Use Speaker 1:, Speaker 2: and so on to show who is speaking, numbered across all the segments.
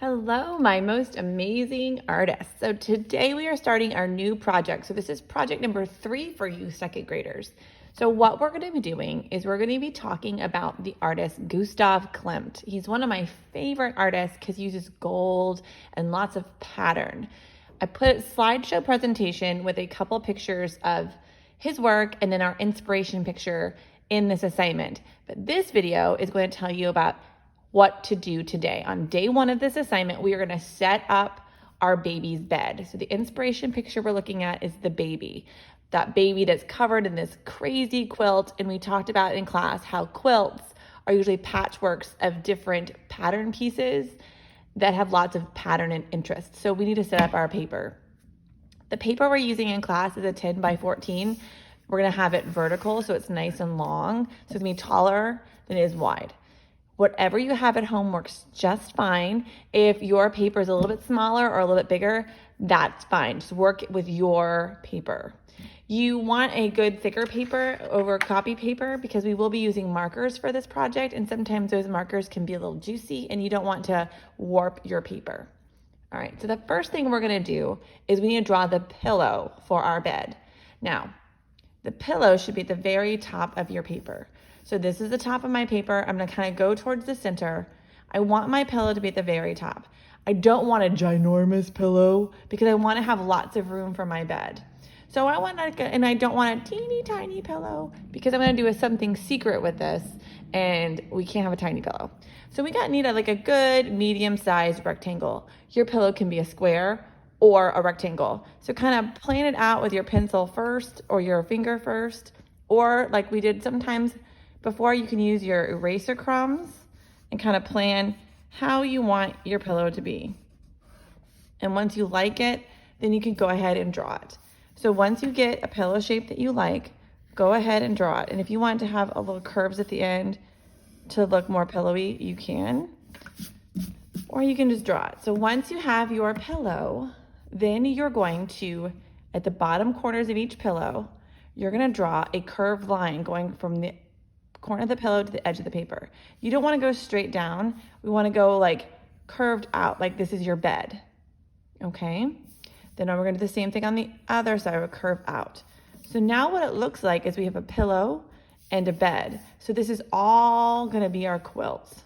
Speaker 1: Hello, my most amazing artists. So today we are starting our new project. So this is project number 3 for you second graders. So what we're going to be doing is we're going to be talking about the artist Gustav Klimt. He's one of my favorite artists because he uses gold and lots of pattern. I put a slideshow presentation with a couple pictures of his work and then our inspiration picture in this assignment. But this video is going to tell you about what to do today. On day 1 of this assignment, we are going to set up our baby's bed. So the inspiration picture we're looking at is the baby. That baby that's covered in this crazy quilt. And we talked about in class how quilts are usually patchworks of different pattern pieces that have lots of pattern and interest. So we need to set up our paper. The paper we're using in class is a 10 by 14. We're going to have it vertical so it's nice and long. So it's going to be taller than it is wide. Whatever you have at home works just fine. If your paper is a little bit smaller or a little bit bigger, that's fine. Just work with your paper. You want a good thicker paper over copy paper because we will be using markers for this project, and sometimes those markers can be a little juicy and you don't want to warp your paper. All right, so the first thing we're gonna do is we need to draw the pillow for our bed. Now, the pillow should be at the very top of your paper. So this is the top of my paper. I'm gonna kind of go towards the center. I want my pillow to be at the very top. I don't want a ginormous pillow because I wanna have lots of room for my bed. So I don't want a teeny tiny pillow because I'm gonna do something secret with this and we can't have a tiny pillow. So we need a good medium-sized rectangle. Your pillow can be a square or a rectangle. So kind of plan it out with your pencil first or your finger first, or like we did sometimes before, you can use your eraser crumbs and kind of plan how you want your pillow to be. And once you like it, then you can go ahead and draw it. So once you get a pillow shape that you like, go ahead and draw it. And if you want to have a little curves at the end to look more pillowy, you can. Or you can just draw it. So once you have your pillow, then you're going to, at the bottom corners of each pillow, you're going to draw a curved line going from the corner of the pillow to the edge of the paper. You don't want to go straight down. We want to go like curved out, like this is your bed. Okay? Then we're going to do the same thing on the other side, we'll curve out. So now what it looks like is we have a pillow and a bed. So this is all going to be our quilts.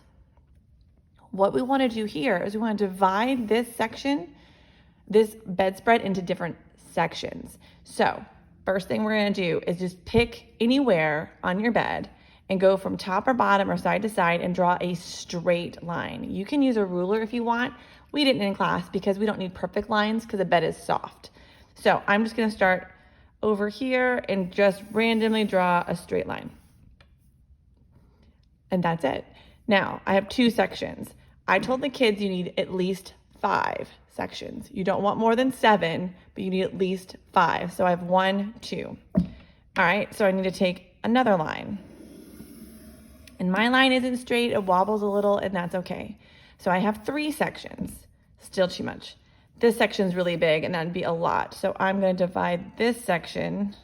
Speaker 1: What we want to do here is we want to divide this section, this bedspread, into different sections. So first thing we're going to do is just pick anywhere on your bed and go from top or bottom or side to side and draw a straight line. You can use a ruler if you want. We didn't in class because we don't need perfect lines because the bed is soft. So I'm just gonna start over here and just randomly draw a straight line. And that's it. Now, I have 2 sections. I told the kids you need at least 5 sections. You don't want more than 7, but you need at least 5. So I have 1, 2. All right, so I need to take another line. And my line isn't straight, it wobbles a little, and that's okay. So I have 3 sections, still too much. This section's really big, and that'd be a lot. So I'm gonna divide this section.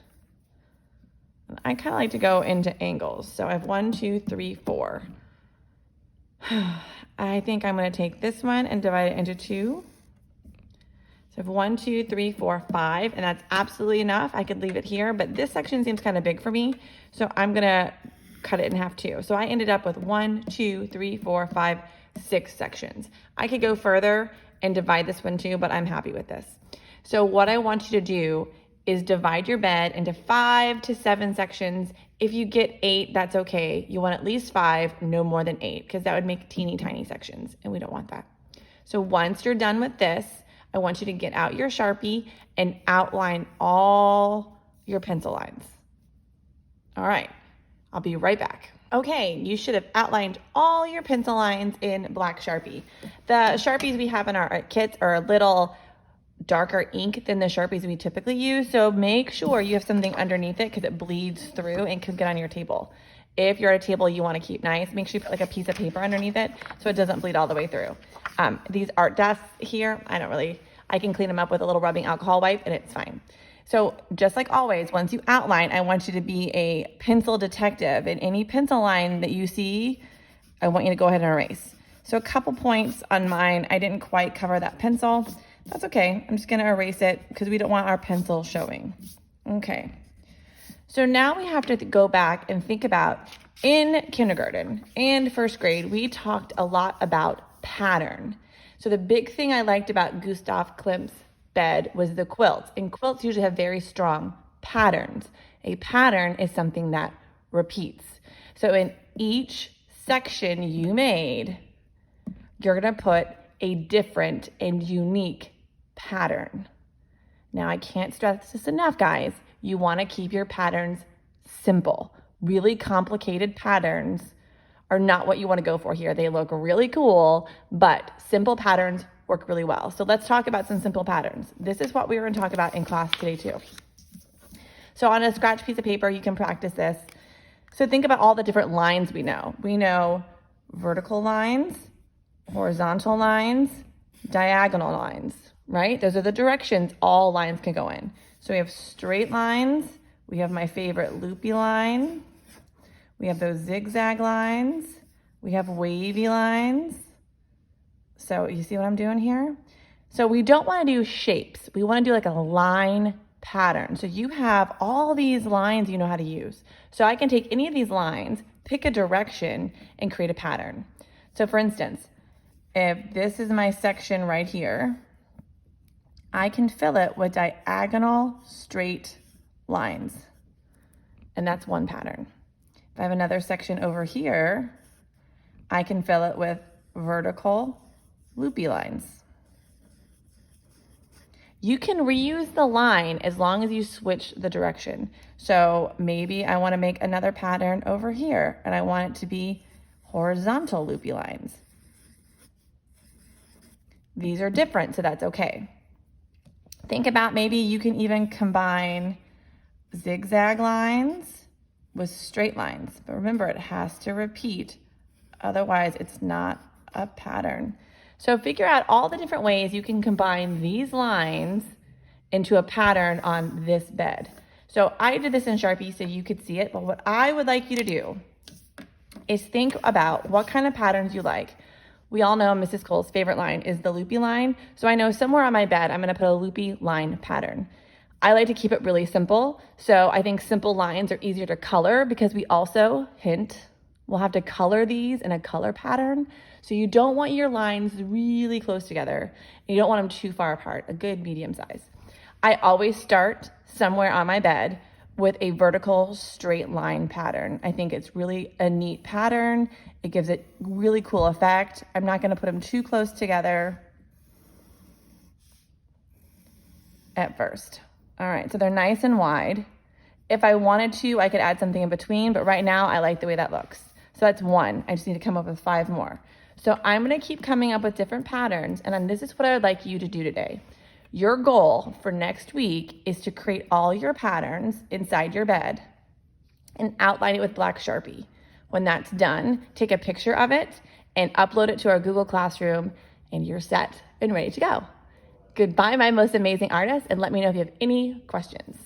Speaker 1: I kind of like to go into angles. So I have 1, 2, 3, 4. I think I'm gonna take this one and divide it into 2. So I have 1, 2, 3, 4, 5, and that's absolutely enough. I could leave it here, but this section seems kind of big for me. So I'm gonna cut it in half too. So I ended up with 1, 2, 3, 4, 5, 6 sections. I could go further and divide this one too, but I'm happy with this. So what I want you to do is divide your bed into 5 to 7 sections. If you get 8, that's okay. You want at least 5, no more than 8, because that would make teeny tiny sections, and we don't want that. So once you're done with this, I want you to get out your Sharpie and outline all your pencil lines. All right. I'll be right back. Okay, you should have outlined all your pencil lines in black Sharpie. The Sharpies we have in our kits are a little darker ink than the Sharpies we typically use, so make sure you have something underneath it because it bleeds through and can get on your table. If you're at a table you want to keep nice, make sure you put like a piece of paper underneath it so it doesn't bleed all the way through. These art desks here, I can clean them up with a little rubbing alcohol wipe and it's fine. So just like always, once you outline, I want you to be a pencil detective, and any pencil line that you see, I want you to go ahead and erase. So a couple points on mine. I didn't quite cover that pencil. That's okay. I'm just gonna erase it because we don't want our pencil showing. Okay. So now we have to go back and think about, in kindergarten and first grade, we talked a lot about pattern. So the big thing I liked about Gustav Klimt's bed was the quilts, and quilts usually have very strong patterns. A pattern is something that repeats. So in each section you made, you're gonna put a different and unique pattern. Now I can't stress this enough, guys. You wanna keep your patterns simple. Really complicated patterns are not what you wanna go for here. They look really cool, but simple patterns work really well. So let's talk about some simple patterns. This is what we were gonna talk about in class today too. So on a scratch piece of paper, you can practice this. So think about all the different lines we know. We know vertical lines, horizontal lines, diagonal lines, right? Those are the directions all lines can go in. So we have straight lines. We have my favorite loopy line. We have those zigzag lines. We have wavy lines. So you see what I'm doing here? So we don't want to do shapes. We want to do like a line pattern. So you have all these lines you know how to use. So I can take any of these lines, pick a direction, and create a pattern. So for instance, if this is my section right here, I can fill it with diagonal straight lines. And that's one pattern. If I have another section over here, I can fill it with vertical loopy lines. You can reuse the line as long as you switch the direction. So maybe I want to make another pattern over here and I want it to be horizontal loopy lines. These are different, so that's okay. Think about maybe you can even combine zigzag lines with straight lines. But remember, it has to repeat. Otherwise, it's not a pattern. So figure out all the different ways you can combine these lines into a pattern on this bed. So I did this in Sharpie so you could see it, but what I would like you to do is think about what kind of patterns you like. We all know Mrs. Cole's favorite line is the loopy line. So I know somewhere on my bed, I'm gonna put a loopy line pattern. I like to keep it really simple. So I think simple lines are easier to color because we also, we'll have to color these in a color pattern. So you don't want your lines really close together. And you don't want them too far apart, a good medium size. I always start somewhere on my bed with a vertical straight line pattern. I think it's really a neat pattern. It gives it really cool effect. I'm not gonna put them too close together at first. All right, so they're nice and wide. If I wanted to, I could add something in between, but right now I like the way that looks. So that's one. I just need to come up with 5 more. So I'm gonna keep coming up with different patterns, and then this is what I would like you to do today. Your goal for next week is to create all your patterns inside your bed and outline it with black Sharpie. When that's done, take a picture of it and upload it to our Google Classroom, and you're set and ready to go. Goodbye, my most amazing artists, and let me know if you have any questions.